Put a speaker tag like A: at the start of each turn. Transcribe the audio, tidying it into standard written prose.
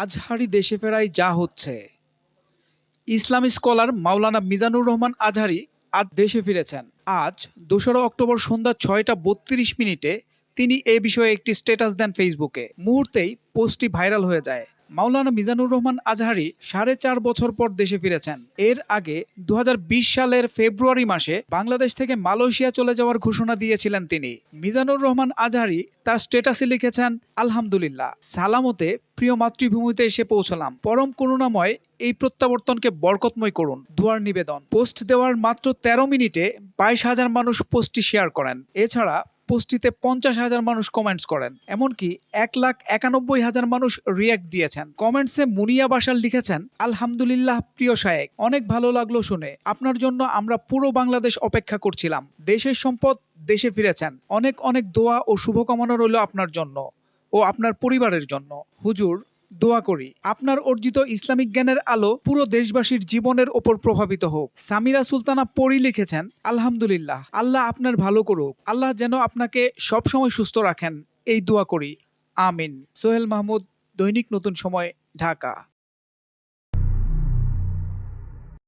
A: আজহারী দেশে ফেরায় যা হচ্ছে। ইসলামী স্কলার মাওলানা মিজানুর রহমান আজহারী আজ দেশে ফিরেছেন। আজ ২রা অক্টোবর সন্ধ্যা ৬টা ৩২ মিনিটে তিনি এ বিষয়ে একটি স্ট্যাটাস দেন ফেসবুকে। মুহূর্তেই পোস্টটি ভাইরাল হয়ে যায়। মাওলানা মিজানুর রহমান আজহারী ৪.৫ বছর পর দেশে ফিরেছেন। এর আগে ২০২০ সালের ফেব্রুয়ারি মাসে বাংলাদেশ থেকে মালয়েশিয়া চলে যাওয়ার ঘোষণা দিয়েছিলেন তিনি। মিজানুর রহমান আজহারী তার স্ট্যাটাসে লিখেছেন, আলহামদুলিল্লাহ, সালামতে প্রিয় মাতৃভূমিতে এসে পৌঁছলাম। পরম করুণাময় এই প্রত্যাবর্তনকে বরকতময় করুন। দুয়ার নিবেদন। পোস্ট দেওয়ার মাত্র ১৩ মিনিটে ২২,০০০ মানুষ পোস্টটি শেয়ার করেন। এছাড়া পোস্টটিতে ৫০,০০০ মানুষ কমেন্টস করেন। এমনকি ১,৯১,০০০ মানুষ রিয়্যাক্ট দিয়েছেন। কমেন্টসে মুনিয়া বাশার লিখেছেন, আলহামদুলিল্লাহ প্রিয় শায়েক, অনেক ভালো লাগলো শুনে। আপনার জন্য আমরা পুরো বাংলাদেশ অপেক্ষা করছিলাম। দেশের সম্পদ দেশে ফিরেছেন। অনেক অনেক দোয়া ও শুভকামনা রইল আপনার জন্য ও আপনার পরিবারের জন্য। হুজুর, দোয়া করি আপনার অর্জিত ইসলামিক জ্ঞানের আলো পুরো দেশবাসীর জীবনের ওপর প্রভাবিত হোক। সামিরা সুলতানা পরি লিখেছেন, আলহামদুলিল্লাহ, আল্লাহ আপনার ভালো করুক। আল্লাহ যেন আপনাকে সবসময় সুস্থ রাখেন, এই দোয়া করি। আমিন। সোহেল মাহমুদ, দৈনিক নতুন সময়, ঢাকা।